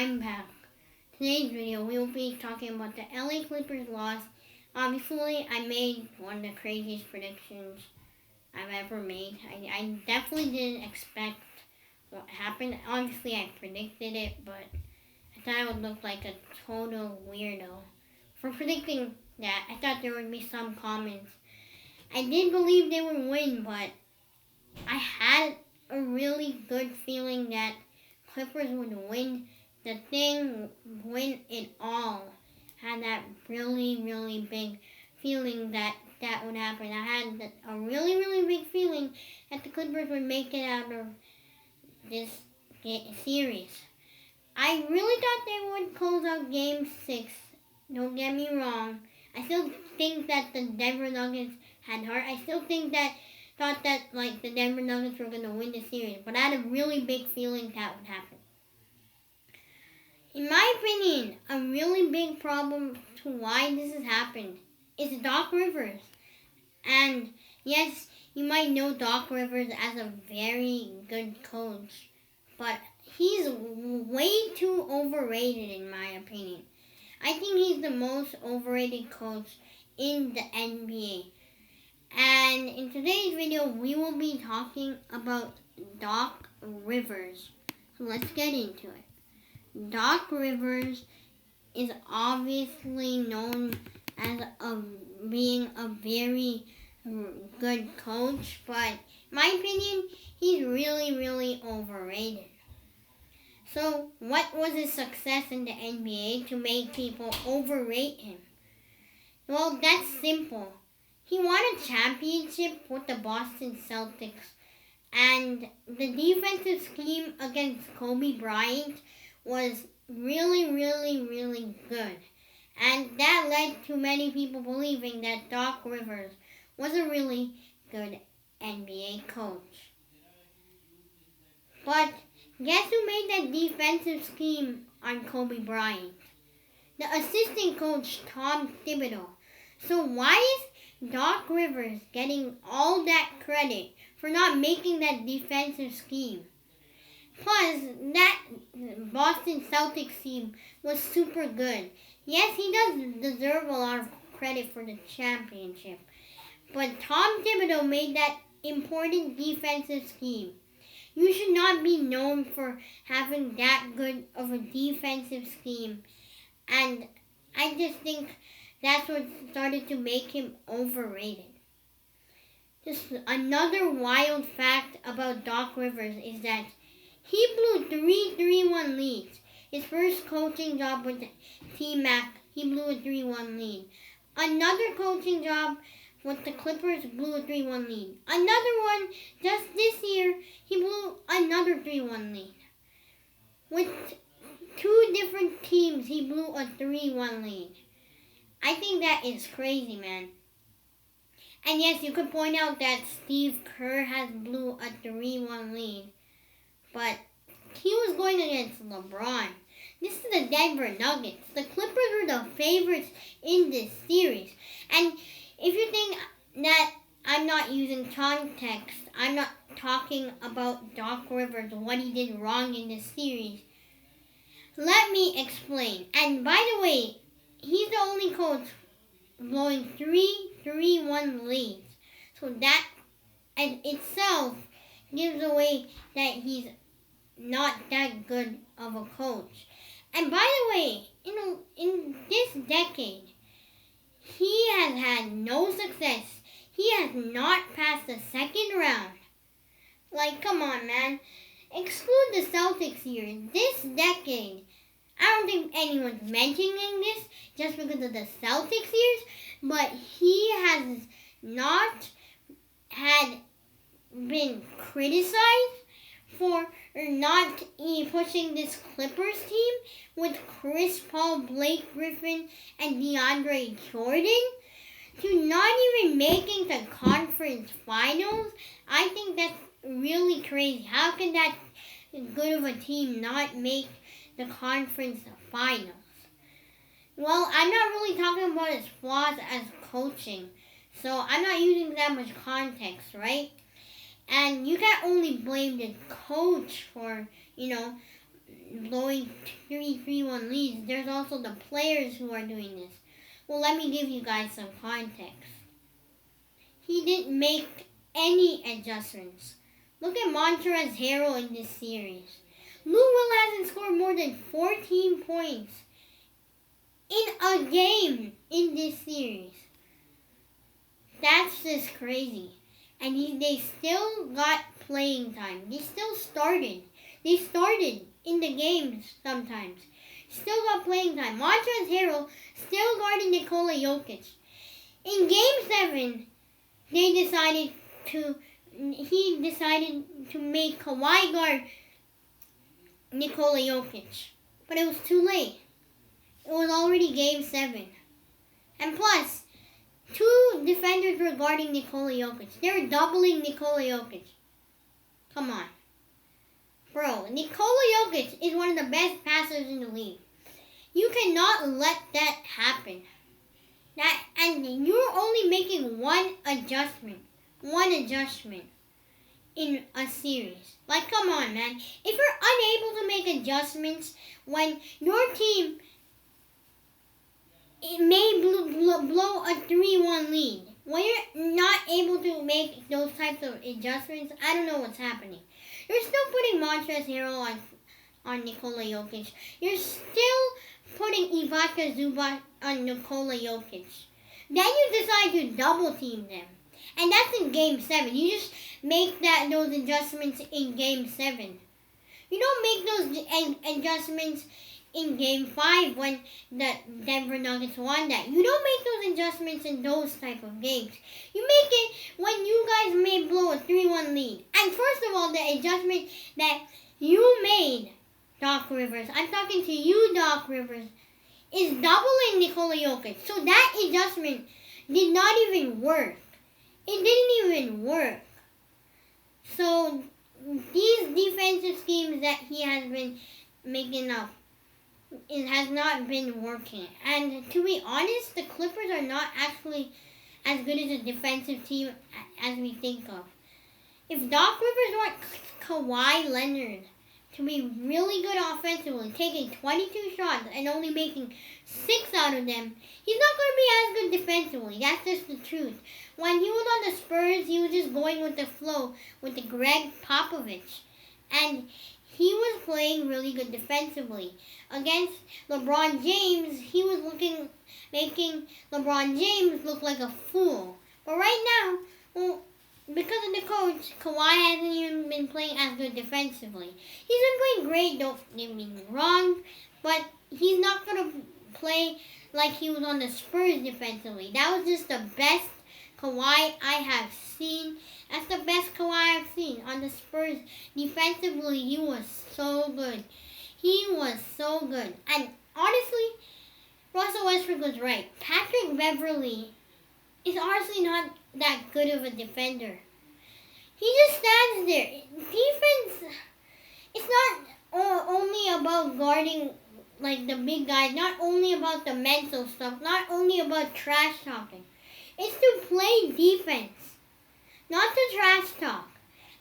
I'm back. Today's video, we will be talking about the LA Clippers loss. Obviously, I made one of the craziest predictions I've ever made. I definitely didn't expect what happened. Obviously, I predicted it, but I thought I would look like a total weirdo for predicting that. I thought there would be some comments. I did believe they would win, but I had a really good feeling that Clippers would win win it all. Had that really, really big feeling that would happen. I had a really, really big feeling that the Clippers would make it out of this series. I really thought they would close out Game 6. Don't get me wrong. I still think that the Denver Nuggets had heart. I still thought that the Denver Nuggets were going to win the series. But I had a really big feeling that would happen. In my opinion, a really big problem to why this has happened is Doc Rivers. And yes, you might know Doc Rivers as a very good coach, but he's way too overrated in my opinion. I think he's the most overrated coach in the NBA. And in today's video, we will be talking about Doc Rivers. So let's get into it. Doc Rivers is obviously known as being a very good coach, but in my opinion, he's really, really overrated. So, what was his success in the NBA to make people overrate him? Well, that's simple. He won a championship with the Boston Celtics, and the defensive scheme against Kobe Bryant was really, really, really good. And that led to many people believing that Doc Rivers was a really good NBA coach. But guess who made that defensive scheme on Kobe Bryant? The assistant coach, Tom Thibodeau. So why is Doc Rivers getting all that credit for not making that defensive scheme? Plus, that Boston Celtics team was super good. Yes, he does deserve a lot of credit for the championship. But Tom Thibodeau made that important defensive scheme. You should not be known for having that good of a defensive scheme. And I just think that's what started to make him overrated. Just another wild fact about Doc Rivers is that he blew 3-1 leads. His first coaching job with T-Mac, he blew a 3-1 lead. Another coaching job with the Clippers blew a 3-1 lead. Another one, just this year, he blew another 3-1 lead. With two different teams, he blew a 3-1 lead. I think that is crazy, man. And yes, you could point out that Steve Kerr has blew a 3-1 lead. But he was going against LeBron. This is the Denver Nuggets. The Clippers were the favorites in this series. And if you think that I'm not using context, I'm not talking about Doc Rivers, what he did wrong in this series, let me explain. And by the way, he's the only coach blowing 3-1 leads. So that in itself gives away that he's not that good of a coach. And by the way, in this decade, he has had no success. He has not passed the second round. Come on, man. Exclude the Celtics here. This decade, I don't think anyone's mentioning this just because of the Celtics years, but he has not been criticized for not pushing this Clippers team with Chris Paul, Blake Griffin, and DeAndre Jordan to not even making the conference finals. I think that's really crazy. How can that good of a team not make the conference finals? Well, I'm not really talking about his flaws as coaching, so I'm not using that much context, right? And you can't only blame the coach for, blowing 3-1 leads. There's also the players who are doing this. Well, let me give you guys some context. He didn't make any adjustments. Look at Montrezl Harrell in this series. Lou Will hasn't scored more than 14 points in a game in this series. That's just crazy. And they still got playing time. They still started. They started in the games sometimes. Still got playing time. Montrezl Harrell still guarding Nikola Jokic. In Game 7, he decided to make Kawhi guard Nikola Jokic. But it was too late. It was already Game 7. And plus, 2 defenders were guarding Nikola Jokic. They were doubling Nikola Jokic. Come on. Bro, Nikola Jokic is one of the best passers in the league. You cannot let that happen. And you're only making one adjustment in a series. Like, come on, man. If you're unable to make adjustments when your team may blow a 3-1 lead, when you're not able to make those types of adjustments, I don't know what's happening. You're still putting Montrezl Harrell on Nikola Jokic. You're still putting Ivica Zubac on Nikola Jokic. Then you decide to double team them. And that's in Game 7. You just make those adjustments in Game 7. You don't make those adjustments in Game 5 when the Denver Nuggets won that. You don't make those adjustments in those type of games. You make it when you guys may blow a 3-1 lead. And first of all, the adjustment that you made, Doc Rivers, I'm talking to you, Doc Rivers, is doubling Nikola Jokic. So that adjustment did not even work. It didn't even work. So these defensive schemes that he has been making up, it has not been working. And to be honest, the Clippers are not actually as good as a defensive team as we think of. If Doc Rivers wants Kawhi Leonard to be really good offensively, taking 22 shots and only making 6 out of them, he's not going to be as good defensively. That's just the truth. When he was on the Spurs, he was just going with the flow with the Greg Popovich. And he was playing really good defensively. Against LeBron James, he was making LeBron James look like a fool. But right now, well, because of the coach, Kawhi hasn't even been playing as good defensively. He's been playing great, don't get me wrong, but he's not going to play like he was on the Spurs defensively. That was just the best Kawhi I have seen. That's the best Kawhi I've seen. On the Spurs, defensively, he was so good. He was so good. And honestly, Russell Westbrook was right. Patrick Beverley is honestly not that good of a defender. He just stands there. Defense, it's not only about guarding like the big guys, not only about the mental stuff, not only about trash talking. It's to play defense, not to trash talk.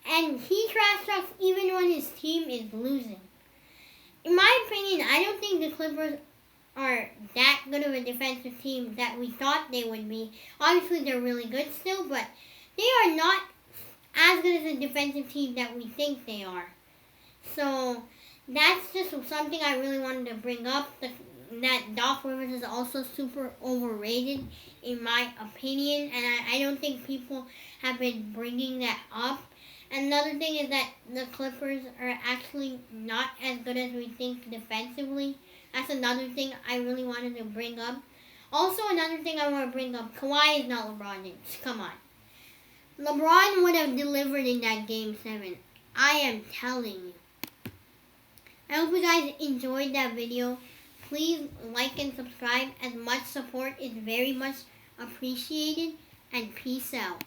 And he trash talks even when his team is losing. In my opinion, I don't think the Clippers are that good of a defensive team that we thought they would be. Obviously, they're really good still, but they are not as good as a defensive team that we think they are. So that's just something I really wanted to bring up. That Doc Rivers is also super overrated, in my opinion, and I don't think people have been bringing that up. Another thing is that the Clippers are actually not as good as we think defensively. That's another thing I really wanted to bring up. Also, another thing I want to bring up, Kawhi is not LeBron James. Come on. LeBron would have delivered in that Game 7. I am telling you. I hope you guys enjoyed that video. Please like and subscribe, as much support is very much appreciated. And peace out.